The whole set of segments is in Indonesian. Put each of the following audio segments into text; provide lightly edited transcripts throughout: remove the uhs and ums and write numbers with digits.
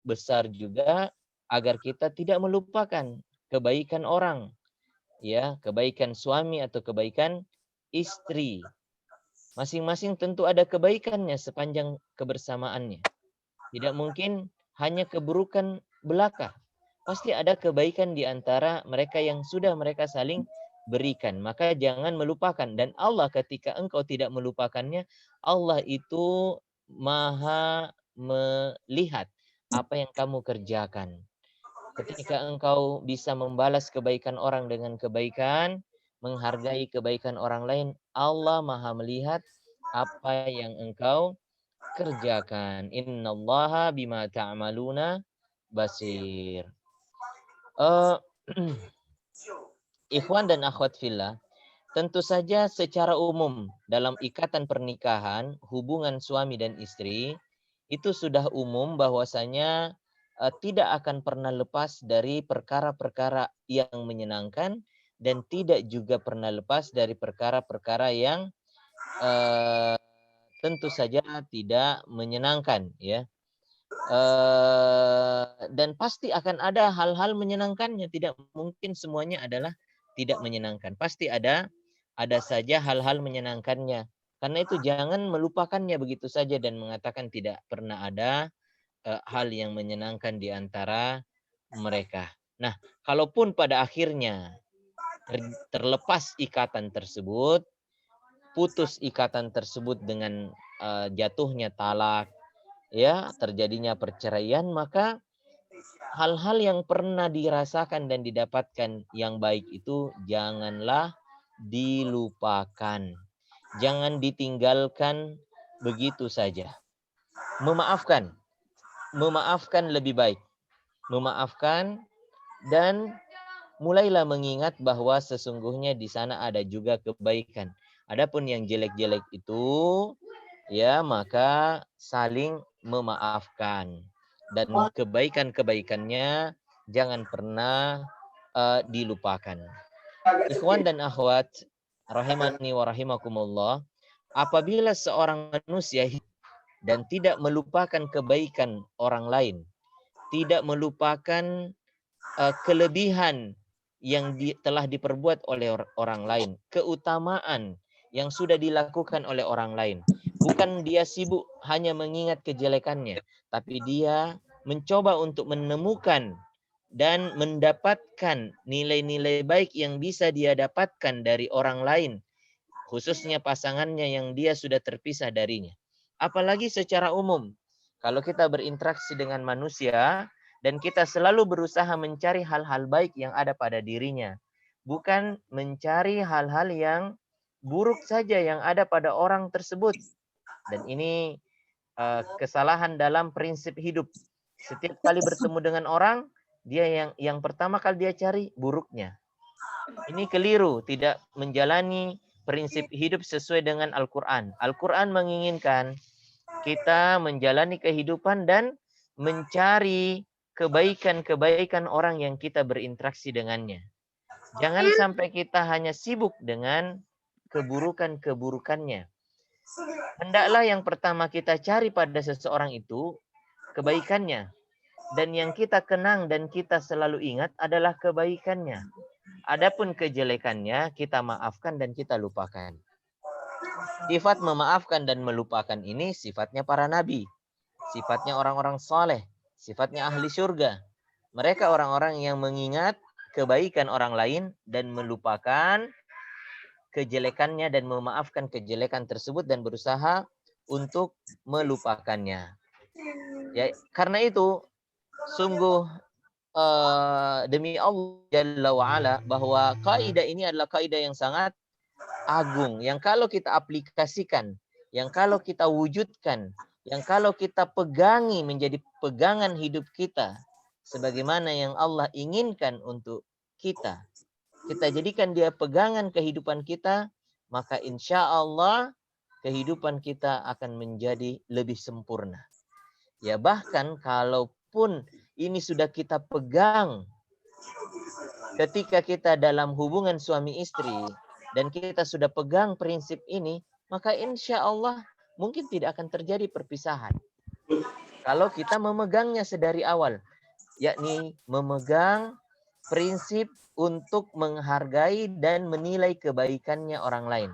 besar juga agar kita tidak melupakan kebaikan orang, ya, kebaikan suami atau kebaikan istri. Masing-masing tentu ada kebaikannya sepanjang kebersamaannya. Tidak mungkin hanya keburukan belaka. Pasti ada kebaikan di antara mereka yang sudah mereka saling berikan. Maka jangan melupakan. Dan Allah ketika engkau tidak melupakannya, Allah itu maha melihat apa yang kamu kerjakan. Ketika engkau bisa membalas kebaikan orang dengan kebaikan, menghargai kebaikan orang lain, Allah maha melihat apa yang engkau kerjakan. Innallaha bima ta'maluna basir. Eh, Ikhwan dan akhwat fillah, tentu saja secara umum dalam ikatan pernikahan, hubungan suami dan istri, itu sudah umum bahwasanya tidak akan pernah lepas dari perkara-perkara yang menyenangkan dan tidak juga pernah lepas dari perkara-perkara yang eh, tentu saja tidak menyenangkan, ya. Dan pasti akan ada hal-hal menyenangkannya. Tidak mungkin semuanya adalah tidak menyenangkan. Pasti ada saja hal-hal menyenangkannya. Karena itu jangan melupakannya begitu saja dan mengatakan tidak pernah ada hal yang menyenangkan di antara mereka. Nah, kalaupun pada akhirnya terlepas ikatan tersebut, putus ikatan tersebut dengan jatuhnya talak, ya, terjadinya perceraian, maka hal-hal yang pernah dirasakan dan didapatkan yang baik itu janganlah dilupakan. Jangan ditinggalkan begitu saja. Memaafkan. Memaafkan lebih baik. Memaafkan dan mulailah mengingat bahwa sesungguhnya di sana ada juga kebaikan. Adapun yang jelek-jelek itu, ya, maka saling memaafkan. Dan kebaikan-kebaikannya jangan pernah dilupakan. Ikhwan dan akhwat, rahimani wa rahimakumullah, apabila seorang manusia dan tidak melupakan kebaikan orang lain, tidak melupakan kelebihan yang telah diperbuat oleh orang lain, keutamaan yang sudah dilakukan oleh orang lain. Bukan dia sibuk hanya mengingat kejelekannya, tapi dia mencoba untuk menemukan dan mendapatkan nilai-nilai baik yang bisa dia dapatkan dari orang lain, khususnya pasangannya yang dia sudah terpisah darinya. Apalagi secara umum, kalau kita berinteraksi dengan manusia dan kita selalu berusaha mencari hal-hal baik yang ada pada dirinya, bukan mencari hal-hal yang buruk saja yang ada pada orang tersebut. Dan ini kesalahan dalam prinsip hidup. Setiap kali bertemu dengan orang, dia yang pertama kali dia cari buruknya. Ini keliru, tidak menjalani prinsip hidup sesuai dengan Al-Quran. Al-Quran menginginkan kita menjalani kehidupan dan mencari kebaikan-kebaikan orang yang kita berinteraksi dengannya. Jangan sampai kita hanya sibuk dengan keburukan-keburukannya. Hendaklah yang pertama kita cari pada seseorang itu kebaikannya. Dan yang kita kenang dan kita selalu ingat adalah kebaikannya. Adapun kejelekannya kita maafkan dan kita lupakan. Sifat memaafkan dan melupakan ini sifatnya para nabi. Sifatnya orang-orang soleh. Sifatnya ahli surga. Mereka orang-orang yang mengingat kebaikan orang lain dan melupakan kejelekannya dan memaafkan kejelekan tersebut dan berusaha untuk melupakannya. Ya, karena itu sungguh demi Allah Jalla wa'ala bahwa kaidah ini adalah kaidah yang sangat agung, yang kalau kita aplikasikan, yang kalau kita wujudkan, yang kalau kita pegangi menjadi pegangan hidup kita sebagaimana yang Allah inginkan untuk kita jadikan dia pegangan kehidupan kita, maka insya Allah kehidupan kita akan menjadi lebih sempurna. Ya, bahkan kalaupun ini sudah kita pegang ketika kita dalam hubungan suami istri dan kita sudah pegang prinsip ini, maka insya Allah mungkin tidak akan terjadi perpisahan. Kalau kita memegangnya sedari awal, yakni memegang prinsip untuk menghargai dan menilai kebaikannya orang lain.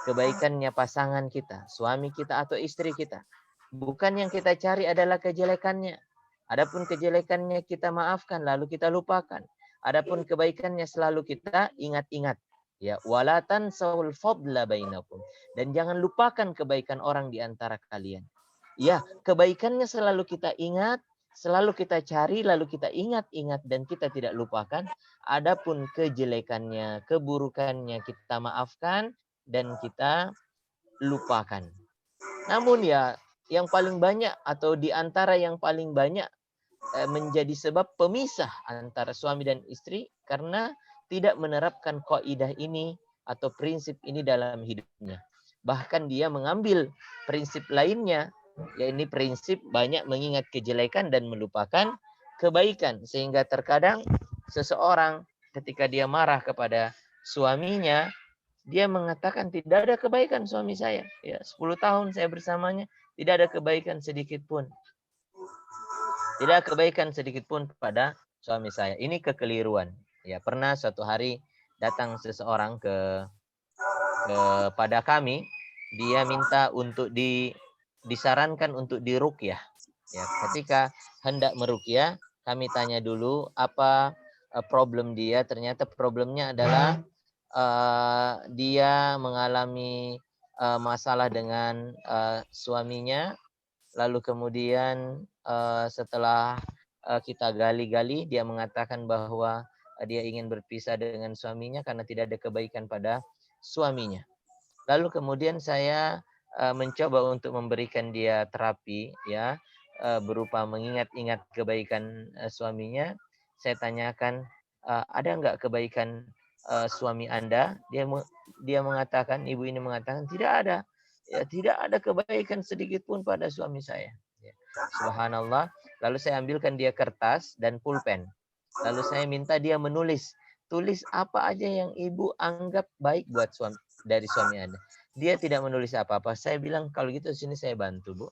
Kebaikannya pasangan kita, suami kita atau istri kita. Bukan yang kita cari adalah kejelekannya. Adapun kejelekannya kita maafkan lalu kita lupakan. Adapun kebaikannya selalu kita ingat-ingat. Ya, walatan saul fadla bainakum. Dan jangan lupakan kebaikan orang di antara kalian. Ya, kebaikannya selalu kita ingat, selalu kita cari, lalu kita ingat-ingat dan kita tidak lupakan. Adapun kejelekannya, keburukannya kita maafkan dan kita lupakan. Namun ya, yang paling banyak atau di antara yang paling banyak menjadi sebab pemisah antara suami dan istri karena tidak menerapkan kaidah ini atau prinsip ini dalam hidupnya. Bahkan dia mengambil prinsip lainnya, yakni prinsip banyak mengingat kejelekan dan melupakan kebaikan. Sehingga terkadang seseorang ketika dia marah kepada suaminya, dia mengatakan tidak ada kebaikan suami saya. Ya, 10 tahun saya bersamanya, tidak ada kebaikan sedikit pun. Tidak ada kebaikan sedikit pun pada suami saya. Ini kekeliruan. Ya, pernah suatu hari datang seseorang kepada kami, dia minta untuk disarankan untuk diruqyah. Ya, ketika hendak meruqyah, kami tanya dulu apa problem dia. Ternyata problemnya adalah dia mengalami masalah dengan suaminya. Lalu kemudian setelah kita gali-gali, dia mengatakan bahwa dia ingin berpisah dengan suaminya karena tidak ada kebaikan pada suaminya. Lalu kemudian saya mencoba untuk memberikan dia terapi, ya, berupa mengingat-ingat kebaikan suaminya. Saya tanyakan, ada nggak kebaikan suami Anda? Dia mengatakan, ibu ini mengatakan tidak ada. Ya, tidak ada kebaikan sedikit pun pada suami saya. Ya. Subhanallah. Lalu saya ambilkan dia kertas dan pulpen. Lalu saya minta dia tulis apa aja yang ibu anggap baik buat dari suami Anda. Dia tidak menulis apa-apa. Saya bilang kalau gitu sini saya bantu, Bu.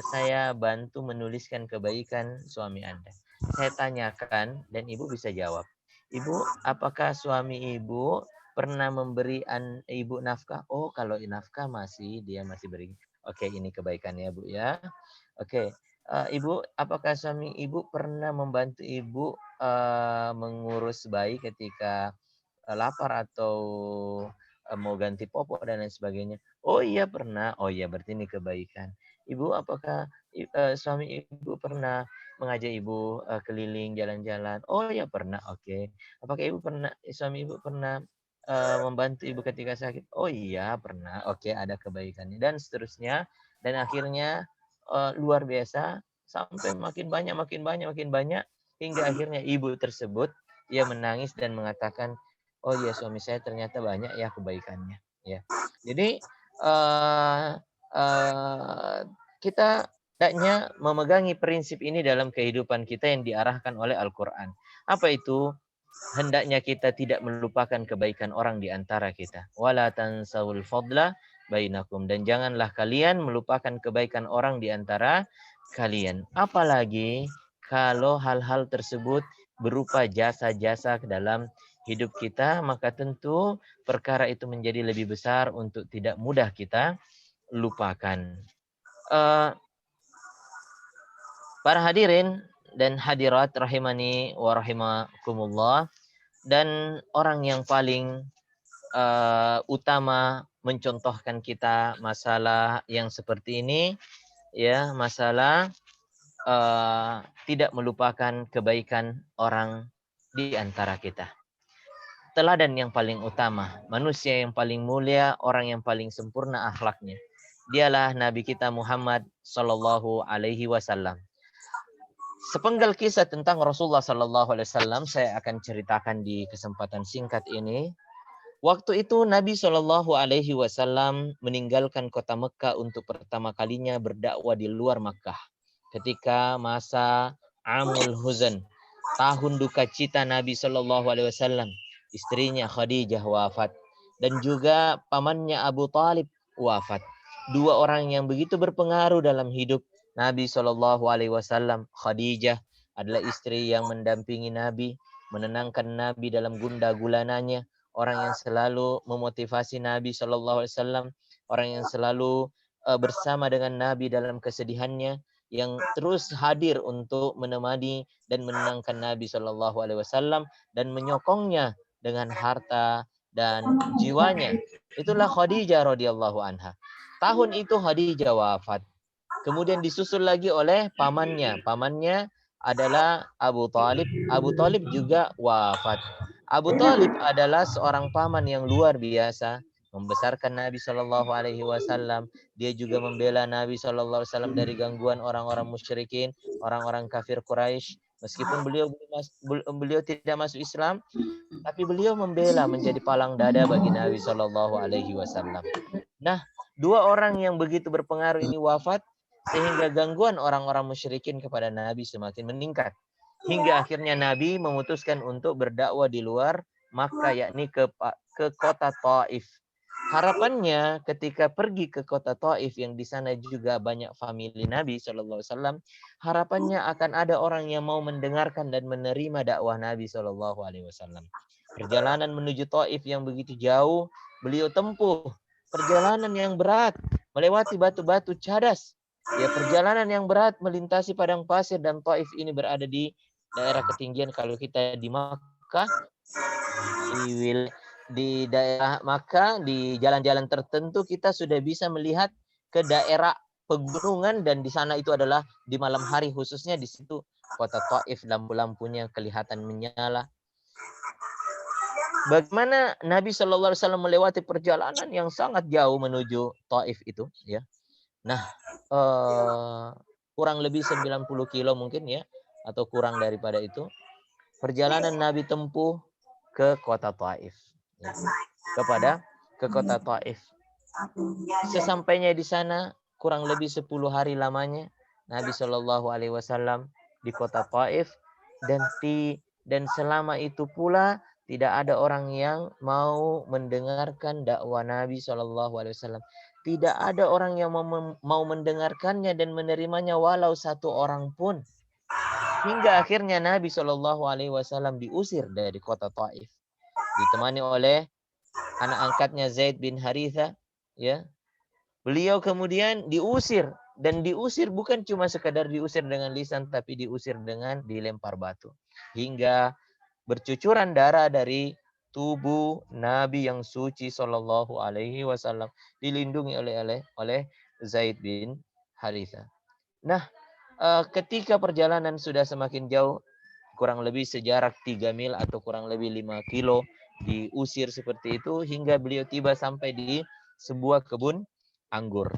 Saya bantu menuliskan kebaikan suami Anda. Saya tanyakan dan ibu bisa jawab. Ibu, apakah suami ibu pernah memberi ibu nafkah? Oh, kalau nafkah dia masih beri. Oke, ini kebaikannya, Bu, ya. Oke. Ibu, apakah suami ibu pernah membantu ibu mengurus bayi ketika lapar atau mau ganti popok dan lain sebagainya? Oh iya pernah. Oh iya berarti ini kebaikan. Ibu, apakah suami ibu pernah mengajak ibu keliling jalan-jalan? Oh iya pernah. Oke. Apakah suami ibu pernah membantu ibu ketika sakit? Oh iya pernah. Oke, ada kebaikannya dan seterusnya. Dan akhirnya luar biasa sampai makin banyak hingga akhirnya ibu tersebut ia menangis dan mengatakan, oh iya suami saya ternyata banyak ya kebaikannya, ya. Jadi kita hendaknya memegangi prinsip ini dalam kehidupan kita yang diarahkan oleh Al-Quran. Apa itu? Hendaknya kita tidak melupakan kebaikan orang di antara kita. Wala tansawul fadla bainakum. Dan janganlah kalian melupakan kebaikan orang di antara kalian. Apalagi kalau hal-hal tersebut berupa jasa-jasa ke dalam hidup kita, maka tentu perkara itu menjadi lebih besar untuk tidak mudah kita lupakan. Para hadirin dan hadirat rahimani wa rahimakumullah, dan orang yang paling utama mencontohkan kita masalah yang seperti ini, ya, masalah tidak melupakan kebaikan orang di antara kita. Teladan yang paling utama, manusia yang paling mulia, orang yang paling sempurna akhlaknya, dialah Nabi kita Muhammad Sallallahu Alaihi Wasallam. Sepenggal kisah tentang Rasulullah Sallallahu Alaihi Wasallam saya akan ceritakan di kesempatan singkat ini. Waktu itu Nabi Shallallahu Alaihi Wasallam meninggalkan kota Mekah untuk pertama kalinya berdakwah di luar Mekah. Ketika masa Amul Huzn, tahun duka cita Nabi Shallallahu Alaihi Wasallam, istrinya Khadijah wafat dan juga pamannya Abu Talib wafat. Dua orang yang begitu berpengaruh dalam hidup Nabi Shallallahu Alaihi Wasallam. Khadijah adalah istri yang mendampingi Nabi, menenangkan Nabi dalam gundah gulananya, orang yang selalu memotivasi Nabi Shallallahu Alaihi Wasallam, orang yang selalu bersama dengan Nabi dalam kesedihannya, yang terus hadir untuk menemani dan menenangkan Nabi Shallallahu Alaihi Wasallam dan menyokongnya dengan harta dan jiwanya. Itulah Khadijah radhiyallahu anha. Tahun itu Khadijah wafat. Kemudian disusul lagi oleh pamannya. Pamannya adalah Abu Talib. Abu Talib juga wafat. Abu Talib adalah seorang paman yang luar biasa, membesarkan Nabi Shallallahu Alaihi Wasallam. Dia juga membela Nabi Shallallahu Alaihi Wasallam dari gangguan orang-orang musyrikin, orang-orang kafir Quraisy. Meskipun beliau tidak masuk Islam, tapi beliau membela, menjadi palang dada bagi Nabi Shallallahu Alaihi Wasallam. Nah, dua orang yang begitu berpengaruh ini wafat, sehingga gangguan orang-orang musyrikin kepada Nabi semakin meningkat. Hingga akhirnya Nabi memutuskan untuk berdakwah di luar Makkah, yakni ke kota Taif. Harapannya ketika pergi ke kota Taif yang di sana juga banyak famili Nabi Shallallahu Alaihi Wasallam, harapannya akan ada orang yang mau mendengarkan dan menerima dakwah Nabi Shallallahu Alaihi Wasallam. Perjalanan menuju Taif yang begitu jauh, beliau tempuh perjalanan yang berat, melewati batu-batu cadas. Ya, perjalanan yang berat melintasi padang pasir, dan Taif ini berada di daerah ketinggian. Kalau kita di Makkah, di daerah Makkah, di jalan-jalan tertentu kita sudah bisa melihat ke daerah pegunungan, dan di sana itu adalah di malam hari, khususnya di situ kota Taif, lampu-lampunya kelihatan menyala. Bagaimana Nabi Shallallahu Alaihi Wasallam melewati perjalanan yang sangat jauh menuju Taif itu, ya. Nah, kurang lebih 90 kilo mungkin, ya, atau kurang daripada itu. Perjalanan Nabi tempuh ke kota Taif, ya, ke kota Taif. Sesampainya di sana, kurang lebih 10 hari lamanya Nabi Shallallahu Alaihi Wasallam di kota Taif, dan selama itu pula tidak ada orang yang mau mendengarkan dakwah Nabi Shallallahu Alaihi Wasallam. Tidak ada orang yang mau mendengarkannya dan menerimanya, walau satu orang pun. Hingga akhirnya Nabi Shallallahu Alaihi Wasallam diusir dari kota Taif, ditemani oleh anak angkatnya Zaid bin Haritha. Ya, beliau kemudian diusir, dan diusir bukan cuma sekadar diusir dengan lisan, tapi diusir dengan dilempar batu, hingga bercucuran darah dari tubuh Nabi yang suci Shallallahu Alaihi Wasallam, dilindungi oleh Zaid bin Haritha. Nah, ketika perjalanan sudah semakin jauh, kurang lebih sejarak 3 mil atau kurang lebih 5 kilo, diusir seperti itu hingga beliau tiba sampai di sebuah kebun anggur.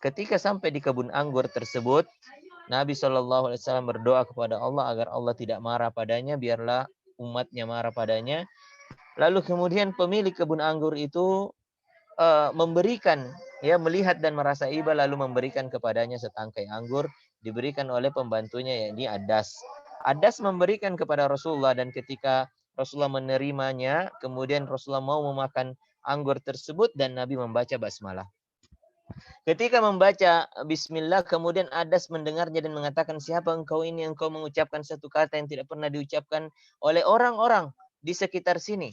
Ketika sampai di kebun anggur tersebut, Nabi Shallallahu Alaihi Wasallam berdoa kepada Allah agar Allah tidak marah padanya, biarlah umatnya marah padanya. Lalu kemudian pemilik kebun anggur itu memberikan, ya, melihat dan merasa iba, lalu memberikan kepadanya setangkai anggur, diberikan oleh pembantunya, yakni Adas. Adas memberikan kepada Rasulullah, dan ketika Rasulullah menerimanya, kemudian Rasulullah mau memakan anggur tersebut, dan Nabi membaca basmalah. Ketika membaca bismillah, kemudian Adas mendengarnya dan mengatakan, siapa engkau ini? Engkau mengucapkan satu kata yang tidak pernah diucapkan oleh orang-orang di sekitar sini.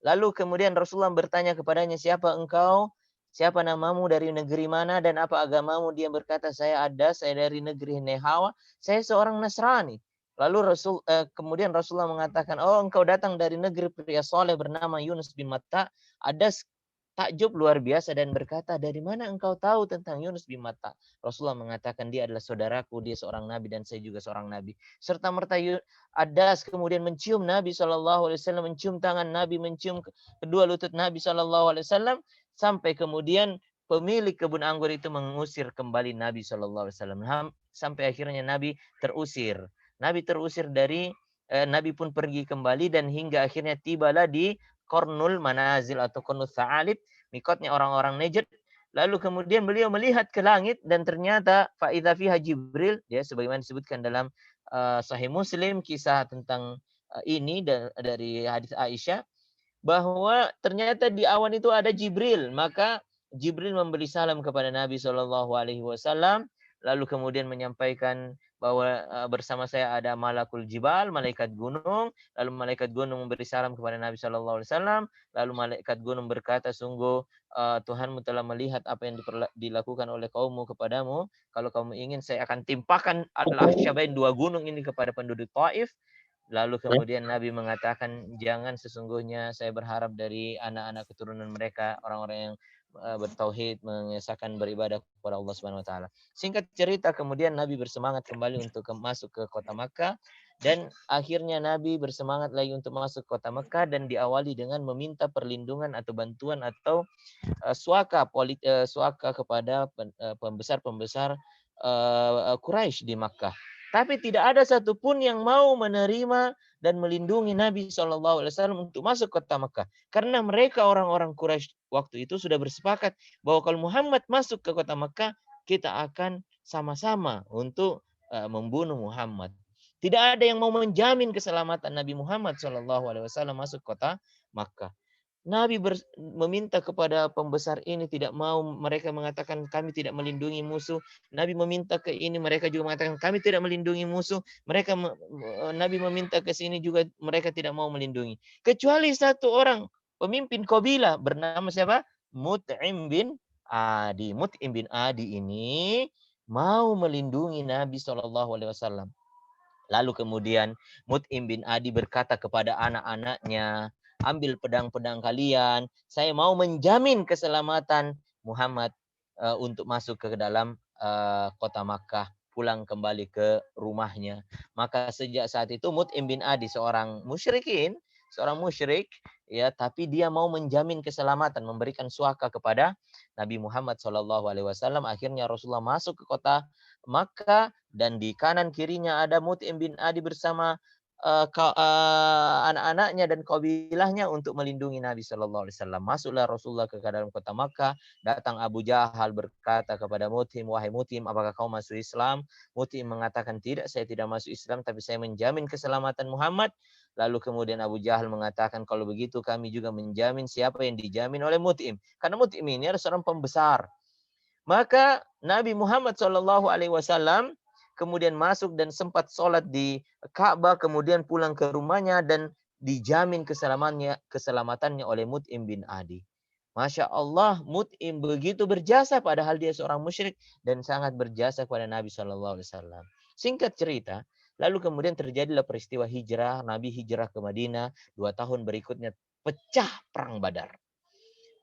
Lalu kemudian Rasulullah bertanya kepadanya, siapa engkau? Siapa namamu, dari negeri mana, dan apa agamamu? Dia berkata, saya Adas, saya dari negeri Nehawa, saya seorang Nasrani. Lalu kemudian Rasulullah mengatakan, oh, engkau datang dari negeri pria soleh bernama Yunus bin Matta. Adas takjub luar biasa dan berkata, dari mana engkau tahu tentang Yunus bin Matta? Rasulullah mengatakan, dia adalah saudaraku, dia seorang nabi dan saya juga seorang nabi. Serta merta Adas kemudian mencium Nabi SAW, mencium tangan Nabi, mencium kedua lutut Nabi SAW, sampai kemudian pemilik kebun anggur itu mengusir kembali Nabi SAW. Sampai akhirnya Nabi terusir. Nabi pun pergi kembali, dan hingga akhirnya tibalah di Qarnul Manazil atau Qarnul Tha'alib, mikotnya orang-orang Najd. Lalu kemudian beliau melihat ke langit, dan ternyata fa'idha fiha Jibril, ya, sebagaimana disebutkan dalam Sahih Muslim, kisah tentang ini dari hadis Aisyah, bahwa ternyata di awan itu ada Jibril. Maka Jibril memberi salam kepada Nabi SAW, lalu kemudian menyampaikan bahwa bersama saya ada malakul jibal, malaikat gunung, lalu malaikat gunung memberi salam kepada Nabi Shallallahu Alaihi Wasallam, lalu malaikat gunung berkata, sungguh Tuhanmu telah melihat apa yang dilakukan oleh kaummu kepadamu. Kalau kamu ingin, saya akan timpakan al-ahsyabain, dua gunung ini kepada penduduk Taif. Lalu kemudian Nabi mengatakan, jangan, sesungguhnya saya berharap dari anak-anak keturunan mereka orang-orang yang bertauhid, mengesahkan beribadah kepada Allah Subhanahu wa taala. Singkat cerita, kemudian Nabi bersemangat kembali untuk masuk ke kota Makkah, dan akhirnya Nabi bersemangat lagi untuk masuk ke kota Makkah, dan diawali dengan meminta perlindungan atau bantuan atau suaka kepada pembesar-pembesar Quraisy di Makkah. Tapi tidak ada satupun yang mau menerima dan melindungi Nabi SAW untuk masuk kota Makkah. Karena mereka orang-orang Quraisy waktu itu sudah bersepakat bahwa kalau Muhammad masuk ke kota Makkah, kita akan sama-sama untuk membunuh Muhammad. Tidak ada yang mau menjamin keselamatan Nabi Muhammad SAW masuk kota Makkah. Nabi meminta kepada pembesar ini, tidak mau. Mereka mengatakan kami tidak melindungi musuh. Nabi meminta ke ini, mereka juga mengatakan kami tidak melindungi musuh. Nabi meminta ke sini juga, mereka tidak mau melindungi. Kecuali satu orang pemimpin kabilah bernama siapa? Mut'im bin Adi. Mut'im bin Adi ini mau melindungi Nabi SAW. Lalu kemudian Mut'im bin Adi berkata kepada anak-anaknya, ambil pedang-pedang kalian, saya mau menjamin keselamatan Muhammad untuk masuk ke dalam kota Makkah, pulang kembali ke rumahnya. Maka sejak saat itu Mut'im bin Adi seorang musyrik, ya, tapi dia mau menjamin keselamatan, memberikan suaka kepada Nabi Muhammad SAW. Akhirnya Rasulullah masuk ke kota Makkah, dan di kanan kirinya ada Mut'im bin Adi bersama anak-anaknya dan kabilahnya untuk melindungi Nabi Shallallahu Alaihi Wasallam. Masuklah Rasulullah ke dalam kota Makkah. Datang Abu Jahal berkata kepada Mut'im, wahai Mut'im, apakah kau masuk Islam? Mut'im mengatakan, tidak, saya tidak masuk Islam, tapi saya menjamin keselamatan Muhammad. Lalu kemudian Abu Jahal mengatakan, kalau begitu kami juga menjamin siapa yang dijamin oleh Mut'im. Karena Mut'im ini adalah seorang pembesar. Maka Nabi Muhammad Shallallahu Alaihi Wasallam kemudian masuk dan sempat sholat di Ka'bah, kemudian pulang ke rumahnya dan dijamin keselamatannya oleh Mut'im bin Adi. Masya Allah, Mut'im begitu berjasa padahal dia seorang musyrik dan sangat berjasa kepada Nabi Shallallahu Alaihi Wasallam. Singkat cerita, lalu kemudian terjadilah peristiwa hijrah. Nabi hijrah ke Madinah. 2 tahun berikutnya pecah perang Badar.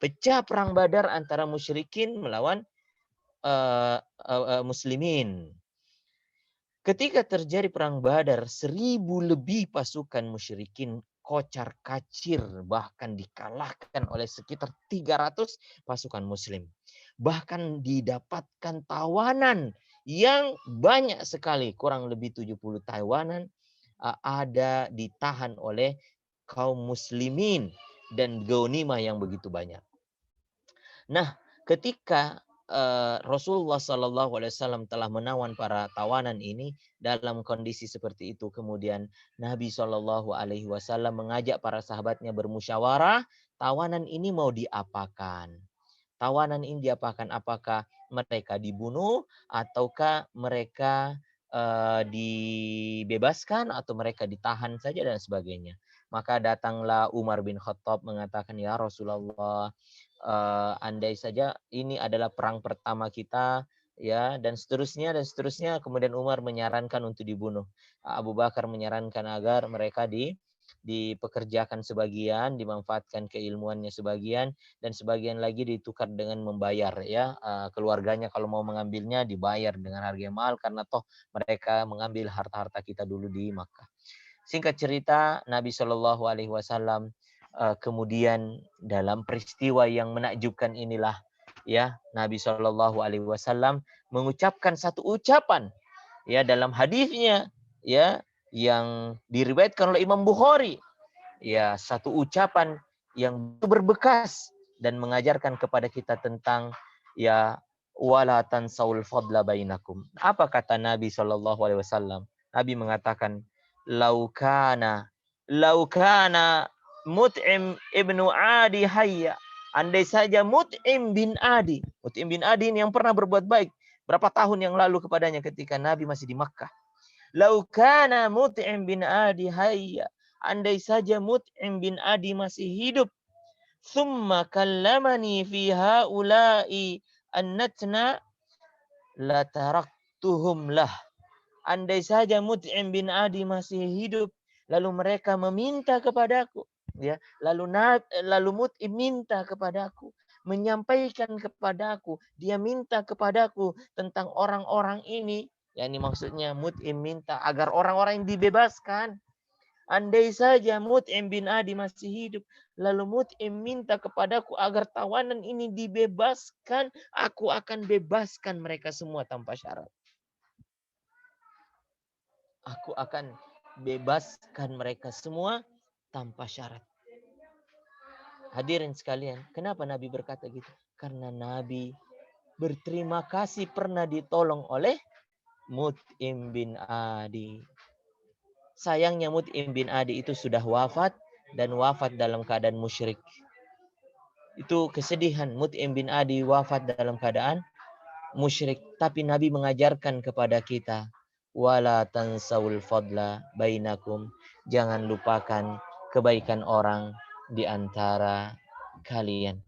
Pecah perang Badar antara musyrikin melawan muslimin. Ketika terjadi perang Badar, 1000 lebih pasukan musyrikin kocar kacir, bahkan dikalahkan oleh sekitar 300 pasukan muslim. Bahkan didapatkan tawanan yang banyak sekali, kurang lebih 70 tawanan ada ditahan oleh kaum muslimin dan ghanimah yang begitu banyak. Nah, ketika Rasulullah Sallallahu Alaihi Wasallam telah menawan para tawanan ini, dalam kondisi seperti itu kemudian Nabi Sallallahu Alaihi Wasallam mengajak para sahabatnya bermusyawarah, tawanan ini mau diapakan? Tawanan ini diapakan? Apakah mereka dibunuh ataukah mereka dibebaskan atau mereka ditahan saja dan sebagainya? Maka datanglah Umar bin Khattab mengatakan, ya Rasulullah, andai saja ini adalah perang pertama kita, ya, dan seterusnya. Kemudian Umar menyarankan untuk dibunuh. Abu Bakar menyarankan agar mereka dipekerjakan sebagian, dimanfaatkan keilmuannya sebagian, dan sebagian lagi ditukar dengan membayar, ya, keluarganya kalau mau mengambilnya dibayar dengan harga yang mahal karena toh mereka mengambil harta-harta kita dulu di Makkah. Singkat cerita, Nabi Shallallahu Alaihi Wasallam kemudian dalam peristiwa yang menakjubkan inilah, ya, Nabi Shallallahu Alaihi Wasallam mengucapkan satu ucapan, ya, dalam hadisnya, ya, yang diriwayatkan oleh Imam Bukhari, ya, satu ucapan yang berbekas dan mengajarkan kepada kita tentang, ya, wala tansaul fadla bainakum. Apa kata Nabi Shallallahu Alaihi Wasallam? Nabi mengatakan, laukana Mut'im ibnu Adi hayya. Andai saja Mut'im bin Adi ini yang pernah berbuat baik. berapa tahun yang lalu kepadanya ketika Nabi masih di Makkah. Lau kana Mut'im bin Adi hayya, andai saja Mut'im bin Adi masih hidup, thumma kallamani fi haula'i annatna la taraktuhum lah. Andai saja Mut'im bin Adi masih hidup, lalu mereka meminta kepadaku, ya, lalu Mut'im minta kepadaku, menyampaikan kepadaku, dia minta kepadaku tentang orang-orang ini, ya, ini maksudnya Mut'im minta agar orang-orang yang dibebaskan. Andai saja Mut'im bin Adi masih hidup, lalu Mut'im minta kepadaku agar tawanan ini dibebaskan, aku akan bebaskan mereka semua tanpa syarat. Aku akan bebaskan mereka semua tanpa syarat. Hadirin sekalian, kenapa Nabi berkata gitu? Karena Nabi berterima kasih pernah ditolong oleh Mut'im bin Adi. Sayangnya Mut'im bin Adi itu sudah wafat dan wafat dalam keadaan musyrik. Itu kesedihan, Mut'im bin Adi wafat dalam keadaan musyrik. Tapi Nabi mengajarkan kepada kita, wala tansawul fadla bainakum, jangan lupakan kebaikan orang di antara kalian.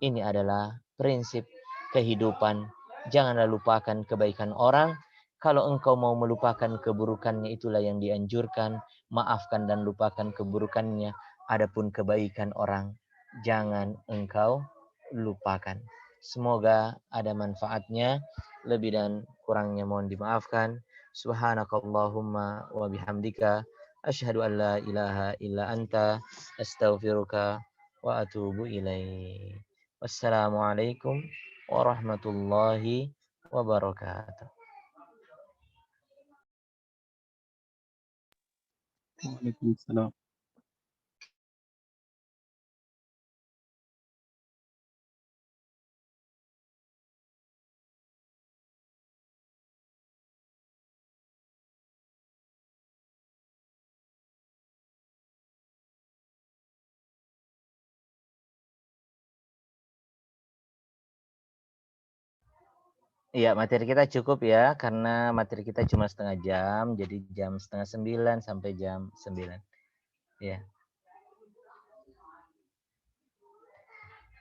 Ini adalah prinsip kehidupan. Janganlah lupakan kebaikan orang. Kalau engkau mau melupakan keburukannya, itulah yang dianjurkan. Maafkan dan lupakan keburukannya. Adapun kebaikan orang, jangan engkau lupakan. Semoga ada manfaatnya. Lebih dan kurangnya mohon dimaafkan. Subhanakallahumma wa bihamdika asyhadu an la ilaha illa anta astaghfiruka wa atubu ilaik. Wassalamualaikum warahmatullahi wabarakatuh. Waalaikumsalam. Iya, materi kita cukup ya, karena materi kita cuma setengah jam, jadi jam 8:30 sampai jam 9. Ya.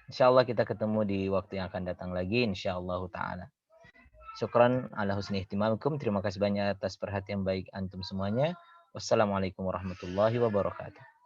Insya Allah kita ketemu di waktu yang akan datang lagi, insya Allah ta'ala. Syukran ala husni ihtimamikum. Terima kasih banyak atas perhatian baik antum semuanya. Wassalamualaikum warahmatullahi wabarakatuh.